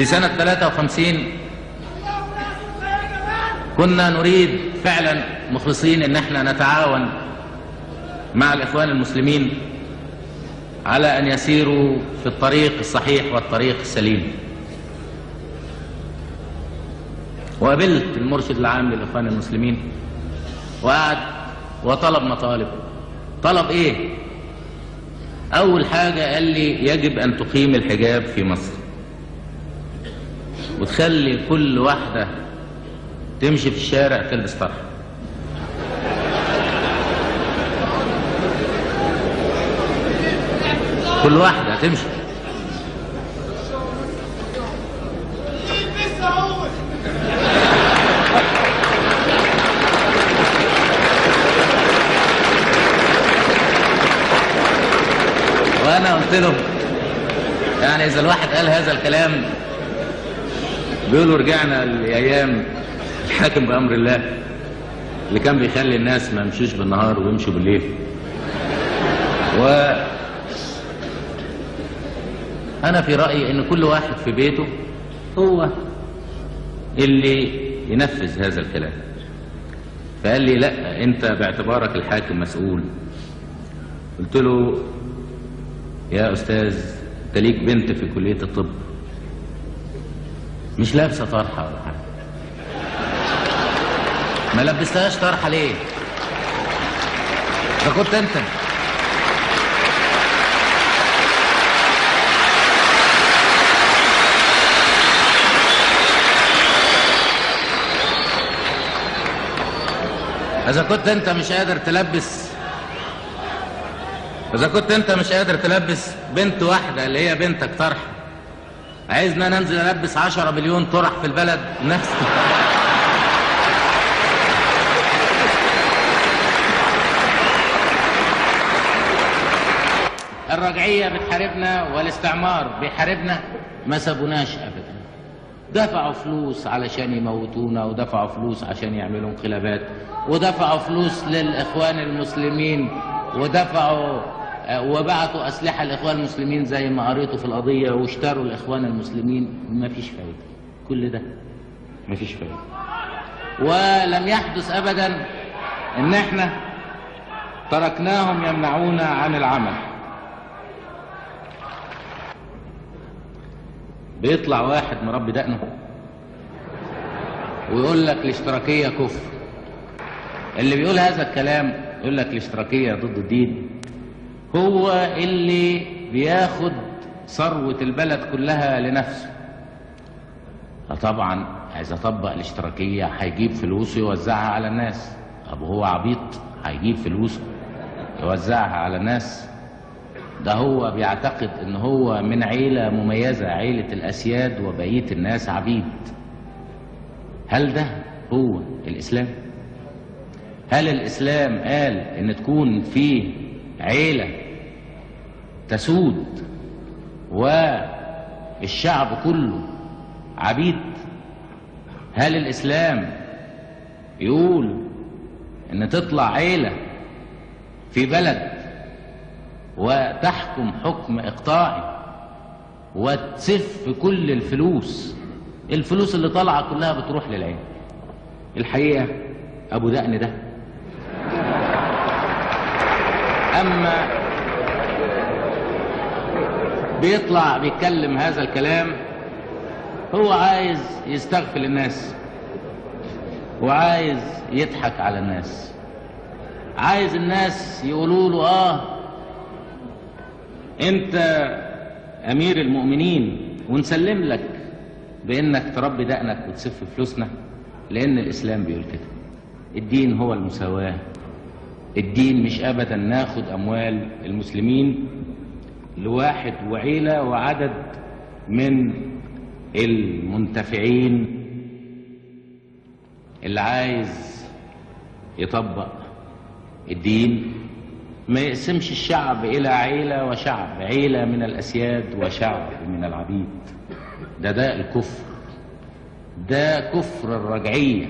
في سنة 53 كنا نريد فعلا مخلصين ان احنا نتعاون مع الاخوان المسلمين على ان يسيروا في الطريق الصحيح والطريق السليم. وقابلت المرشد العام للاخوان المسلمين وقعد وطلب مطالب. طلب ايه؟ اول حاجة قال لي يجب ان تقيم الحجاب في مصر وتخلي كل واحدة تمشي في الشارع تلبس طرح. كل واحدة تمشي. وانا قلت له يعني اذا الواحد قال هذا الكلام بيقولوا رجعنا لايام الحاكم بامر الله اللي كان بيخلي الناس ما يمشوش بالنهار ويمشوا بالليل. انا في رايي ان كل واحد في بيته هو اللي ينفذ هذا الكلام. فقال لي لا، انت باعتبارك الحاكم مسؤول. قلت له يا استاذ انت ليك بنت في كليه الطب مش لابسه طرحه ولا حاجه، ما لبستهاش طرحه ليه؟ ده كنت انت. اذا كنت انت مش قادر تلبس بنت واحده اللي هي بنتك طرح، عايزنا ننزل البس 10 مليون طرح في البلد نفس الرجعيه بتحاربنا والاستعمار بيحاربنا، ما سابوناش ابدا. دفعوا فلوس علشان يموتونا، ودفعوا فلوس عشان يعملوا انقلابات، ودفعوا فلوس للاخوان المسلمين، وبعتوا اسلحه الاخوان المسلمين زي ما قريتوا في القضيه، واشتروا الاخوان المسلمين. ما فيش فايده، كل ده ما فيش فايده. ولم يحدث ابدا ان احنا تركناهم يمنعونا عن العمل. بيطلع واحد مربي دقنه ويقول لك الاشتراكيه كفر. اللي بيقول هذا الكلام يقول لك الاشتراكيه ضد الدين، هو اللي بياخد ثروه البلد كلها لنفسه. فطبعا عايز يطبق الاشتراكيه هيجيب فلوس ويوزعها على الناس. طب هو عبيط هيجيب فلوس يوزعها على الناس؟ ده هو بيعتقد ان هو من عيلة مميزة، عيلة الاسياد، وبقية الناس عبيد. هل ده هو الاسلام؟ هل الاسلام قال ان تكون فيه عيلة تسود والشعب كله عبيد؟ هل الاسلام يقول ان تطلع عيلة في بلد وتحكم حكم إقطاعي وتسف كل الفلوس اللي طالعة كلها بتروح للعين؟ الحقيقة أبو دقن ده أما بيطلع بيتكلم هذا الكلام هو عايز يستغفل الناس وعايز يضحك على الناس، عايز الناس يقولوا له انت امير المؤمنين ونسلم لك بانك تربي دقنك وتسف فلوسنا، لان الاسلام بيقول كده. الدين هو المساواة. الدين مش ابدا ناخد اموال المسلمين لواحد وعيلة وعدد من المنتفعين. اللي عايز يطبق الدين ما يقسمش الشعب إلى عيلة وشعب، عيلة من الأسياد وشعب من العبيد. ده الكفر، ده كفر الرجعية.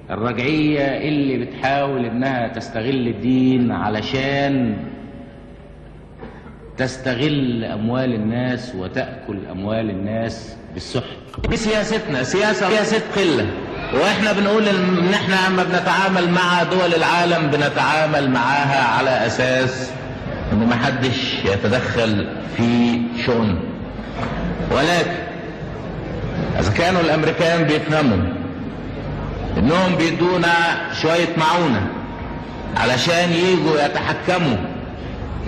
الرجعية اللي بتحاول إنها تستغل الدين علشان تستغل أموال الناس وتأكل أموال الناس بالسحت. دي سياستنا، سياسة قلة. واحنا بنقول ان احنا لما بنتعامل مع دول العالم بنتعامل معاها على اساس ان محدش يتدخل في شؤون، ولكن اذا كانوا الامريكان بيفهموا انهم بيدونا شوية معونة علشان ييجوا يتحكموا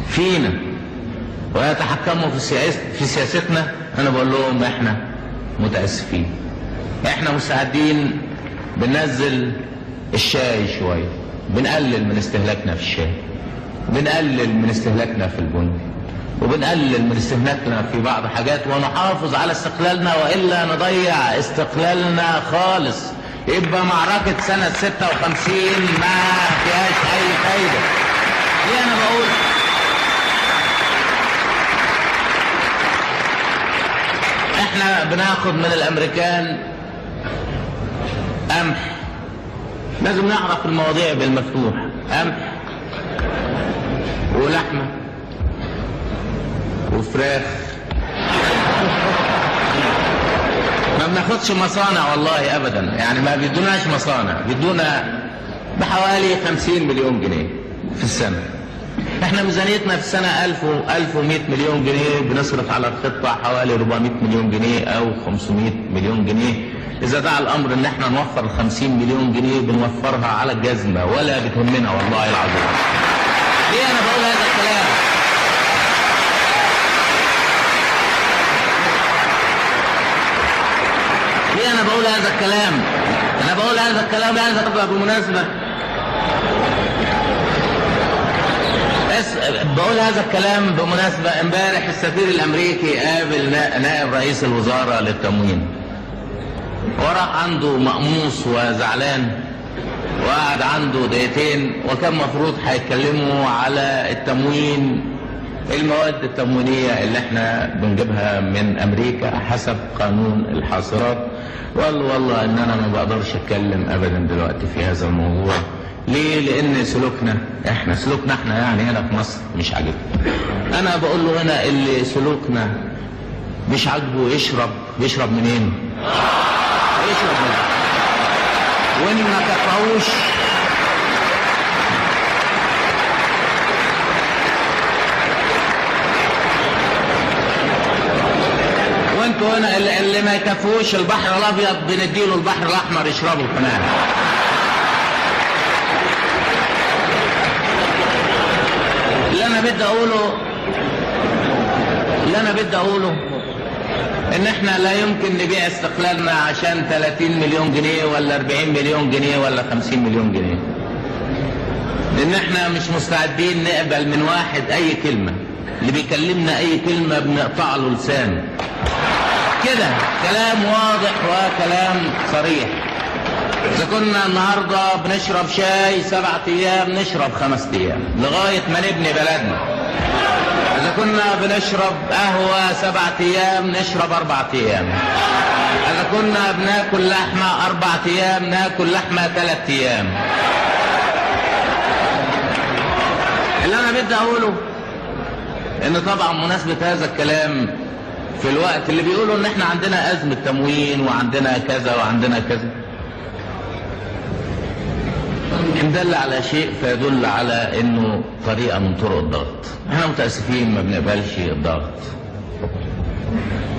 فينا ويتحكموا في سياستنا، انا بقول لهم احنا متأسفين، احنا مستعدين بننزل الشاي شوية، بنقلل من استهلاكنا في الشاي، بنقلل من استهلاكنا في البن، وبنقلل من استهلاكنا في بعض حاجات، ونحافظ على استقلالنا، وإلا نضيع استقلالنا خالص. يبقى معركة سنة 56 ما فيهاش أي فايدة. ليه أنا بقول؟ احنا بناخد من الأمريكان قمح، لازم نعرف المواضيع بالمفتوح، قمح ولحمة وفراخ. ما بناخدش مصانع والله ابدا، يعني ما بيدوناش مصانع، بيدونا بحوالي 50 مليون جنيه في السنة. احنا ميزانيتنا في السنة 1100 مليون جنيه، بنصرف على الخطة حوالي 400 مليون جنيه او 500 مليون جنيه. اذا دعا الامر ان احنا نوفر 50 مليون جنيه بنوفرها على الجزمة ولا بتهمنا والله العظيم. ليه انا بقول هذا الكلام؟ ليه انا بقول هذا الكلام؟ انا بقول هذا الكلام هذا بالمناسبة، بقول هذا الكلام بمناسبة امبارح السفير الامريكي قابل نائب رئيس الوزارة للتموين، وراح عنده مقموص وزعلان، وقعد عنده دقيقتين، وكان مفروض هيتكلموا على التموين، المواد التموينية اللي احنا بنجيبها من امريكا حسب قانون الحاصرات. وقال والله ان انا ما بقدرش اتكلم ابدا دلوقتي في هذا الموضوع. ليه؟ لان سلوكنا احنا يعني هنا في مصر مش عاجبنا. انا بقول له هنا اللي سلوكنا مش عاجبه يشرب منين؟ يشرب منين؟ وان ما كفاهوش وانتوا هنا اللي ما يكفوش البحر الابيض بنديله البحر الاحمر يشربه كمان. اللي انا بدي اقوله ان احنا لا يمكن نبيع استقلالنا عشان 30 مليون جنيه ولا 40 مليون جنيه ولا 50 مليون جنيه، لان احنا مش مستعدين نقبل من واحد اي كلمة، اللي بيكلمنا اي كلمة بنقطع له لسانه كده. كلام واضح وكلام صريح. اذا كنا النهاردة بنشرب شاي 7 ايام نشرب 5 ايام لغاية ما نبني بلدنا. اذا كنا بنشرب قهوة 7 ايام نشرب 4 ايام. اذا كنا بناكل لحمة 4 ايام ناكل لحمة 3 ايام. اللي انا بدي اقوله ان طبعا مناسبة هذا الكلام في الوقت اللي بيقولوا ان احنا عندنا ازمة تموين وعندنا كذا وعندنا كذا، ان دل على شيء فيدل على انه طريقة من طرق الضغط. احنا متأسفين ما بنقبلش الضغط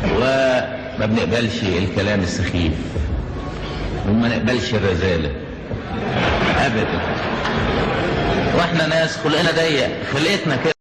وما بنقبلش الكلام السخيف وما نقبلش الرذالة ابدا، واحنا ناس خلقنا ضيق، خلقتنا كده.